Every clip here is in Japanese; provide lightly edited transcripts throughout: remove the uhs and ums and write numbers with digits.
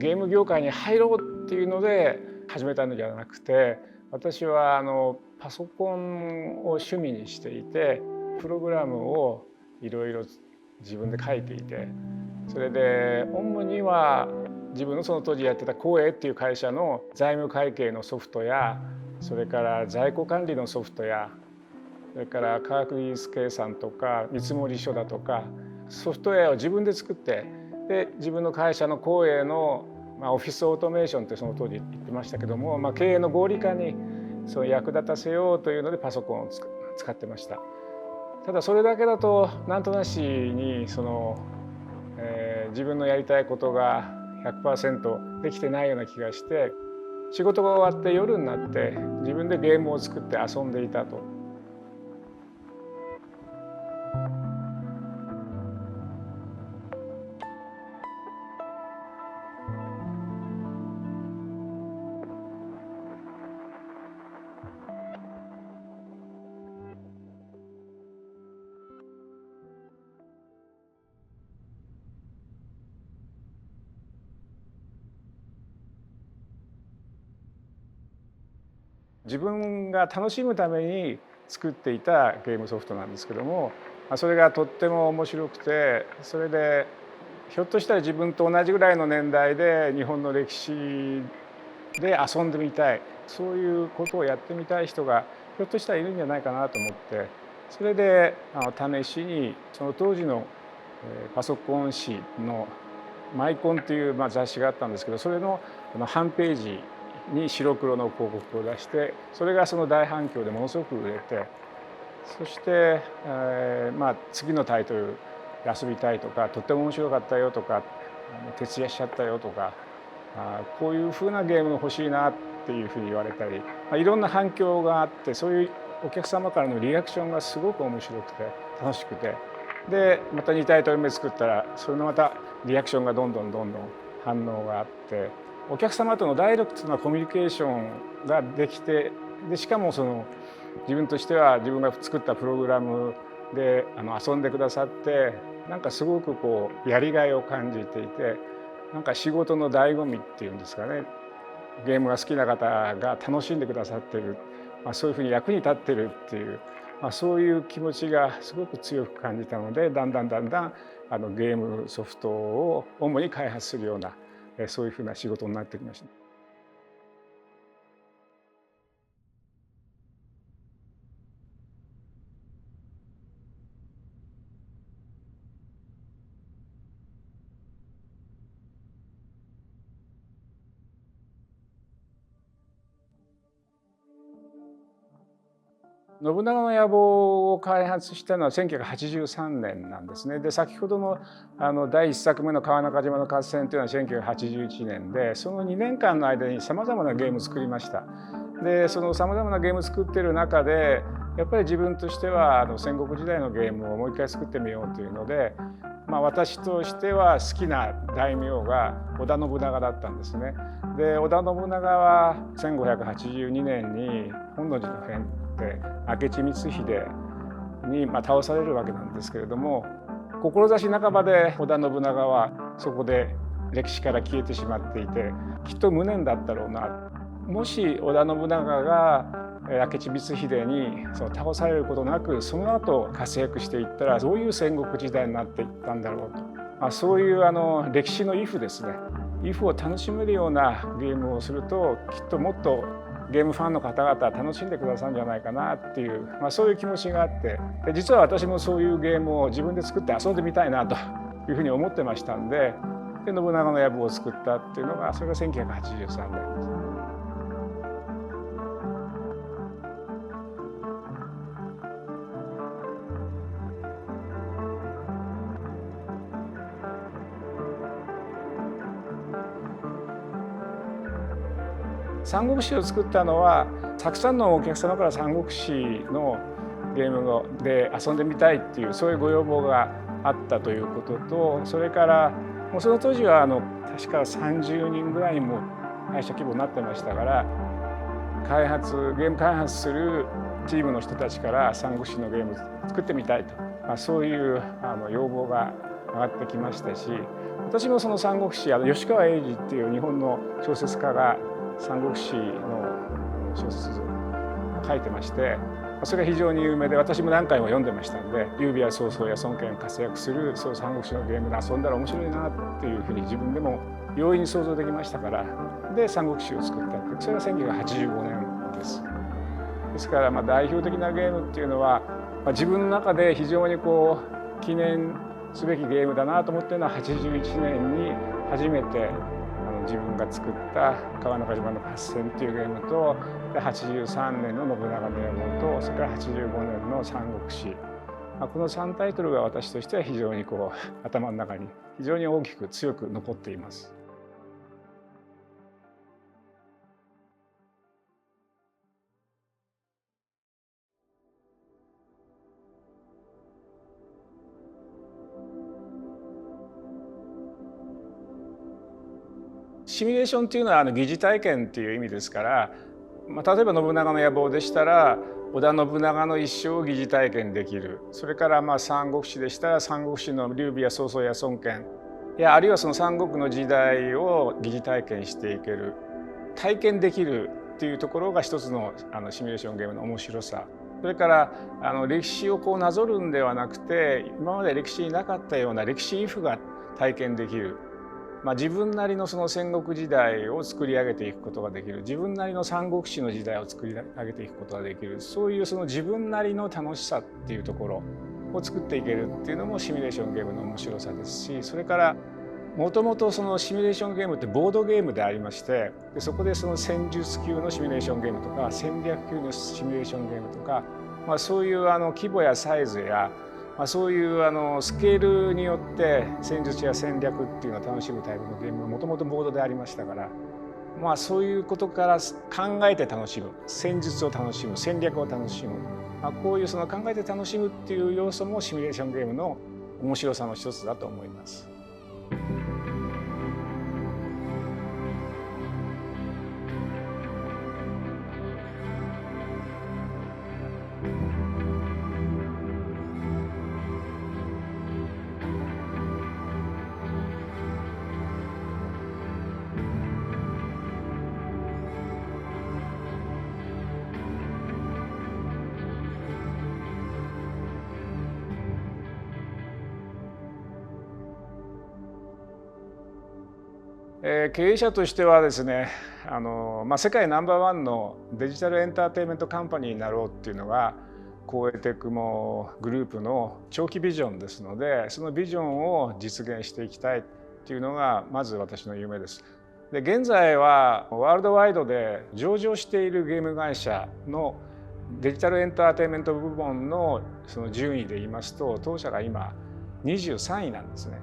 ゲーム業界に入ろうっていうので始めたのではなくて、私はパソコンを趣味にしていて、プログラムをいろいろ自分で書いていて、それで主には自分のその当時やってた光栄っていう会社の財務会計のソフトや、それから在庫管理のソフトや、それから科学技術計算とか見積書だとかソフトウェアを自分で作って、で自分の会社の光栄の、オフィスオートメーションってその当時言ってましたけども、経営の合理化にその役立たせようというのでパソコンを使ってました。ただそれだけだとなんとなしに自分のやりたいことが 100% できてないような気がして、仕事が終わって夜になって自分でゲームを作って遊んでいたと。自分が楽しむために作っていたゲームソフトなんですけども、それがとっても面白くて、それでひょっとしたら自分と同じぐらいの年代で日本の歴史で遊んでみたい、そういうことをやってみたい人がひょっとしたらいるんじゃないかなと思って、それで試しにその当時のパソコン誌のマイコンという雑誌があったんですけど、それの半ページに白黒の広告を出して、それがその大反響でものすごく売れて、そして、次のタイトル遊びたいとか、とっても面白かったよとか、徹夜しちゃったよとか、こういうふうなゲームが欲しいなっていうふうに言われたり、いろんな反響があって、そういうお客様からのリアクションがすごく面白くて楽しくて、でまた2タイトル目作ったら、それのまたリアクションがどんどん反応があって、お客様とのダイレクトなコミュニケーションができて、でしかも自分としては自分が作ったプログラムで遊んでくださって、なんかすごくやりがいを感じていて、なんか仕事の醍醐味っていうんですかね、ゲームが好きな方が楽しんでくださってる、そういうふうに役に立ってるっていう、そういう気持ちがすごく強く感じたので、だんだんゲームソフトを主に開発するような、そういうふうな仕事になってきました。信長の野望を開発したのは1983年なんですね。で先ほどの第1作目の川中島の合戦というのは1981年で、その2年間の間にさまざまなゲームを作りました。でそのさまざまなゲームを作ってる中で、やっぱり自分としては戦国時代のゲームをもう一回作ってみようというので、私としては好きな大名が織田信長だったんですね。で織田信長は1582年に本能寺の変で明智光秀に倒されるわけなんですけれども、志半ばで織田信長はそこで歴史から消えてしまっていて、きっと無念だったろうな。もし織田信長が明智光秀に倒されることなくその後活躍していったら、どういう戦国時代になっていったんだろうと、そういう歴史のイフですね、イフを楽しめるようなゲームをすると、きっともっとゲームファンの方々は楽しんでくださるんじゃないかなっていう、そういう気持ちがあって、で実は私もそういうゲームを自分で作って遊んでみたいなというふうに思ってましたんで、信長の野望を作ったっていうのが、それが1983年です。三国志を作ったのは、たくさんのお客様から三国志のゲームで遊んでみたいっていう、そういうご要望があったということと、それからもうその当時は確か30人ぐらいも会社規模になってましたから、ゲーム開発するチームの人たちから三国志のゲーム作ってみたいと、そういう要望が上がってきましたし、私もその三国志吉川英治っていう日本の小説家が三国志の小説を書いてまして、それが非常に有名で私も何回も読んでましたんで、劉備や曹操や孫権が活躍するそう三国志のゲームで遊んだら面白いなっていうふうに自分でも容易に想像できましたから、で三国志を作ったって、それが1985年です。ですから代表的なゲームっていうのは、自分の中で非常に記念すべきゲームだなと思っているのは、81年に初めて自分が作った川中島の合戦っていうゲームと、83年の信長の野望と、それから85年の三国志、この3タイトルが私としては非常に頭の中に非常に大きく強く残っています。シミュレーションっていうのは疑似体験っていう意味ですから、例えば信長の野望でしたら織田信長の一生を疑似体験できる。それから三国志でしたら三国志の劉備や曹操や孫権あるいはその三国の時代を疑似体験していける、体験できるっていうところが一つのシミュレーションゲームの面白さ。それから歴史をなぞるんではなくて、今まで歴史になかったような歴史イフが体験できる。自分なりのその戦国時代を作り上げていくことができる、自分なりの三国志の時代を作り上げていくことができる、そういうその自分なりの楽しさっていうところを作っていけるっていうのもシミュレーションゲームの面白さですし、それからもともとそのシミュレーションゲームってボードゲームでありまして、そこでその戦術級のシミュレーションゲームとか戦略級のシミュレーションゲームとか、そういう規模やサイズやそういうスケールによって戦術や戦略っていうのを楽しむタイプのゲームはもともとボードでありましたから、そういうことから考えて楽しむ、戦術を楽しむ、戦略を楽しむ、こういうその考えて楽しむっていう要素もシミュレーションゲームの面白さの一つだと思います。経営者としてはですね、世界ナンバーワンのデジタルエンターテインメントカンパニーになろうっていうのが光栄テクモグループの長期ビジョンですので、そのビジョンを実現していきたいっていうのがまず私の夢です。で、現在はワールドワイドで上場しているゲーム会社のデジタルエンターテインメント部門のその順位で言いますと、当社が今23位なんですね。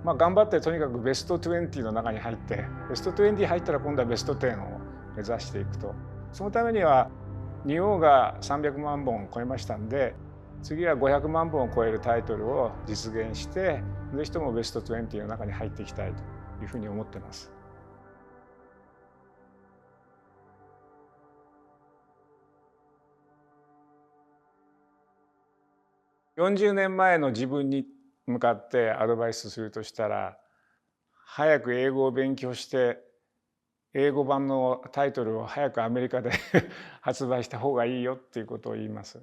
頑張ってとにかくベスト20の中に入って、ベスト20入ったら今度はベスト10を目指していくと。そのためには日本が300万本を超えましたんで、次は500万本を超えるタイトルを実現して、ぜひともベスト20の中に入っていきたいというふうに思ってます。40年前の自分に向かってアドバイスするとしたら、早く英語を勉強して英語版のタイトルを早くアメリカで発売した方がいいよっていうことを言います。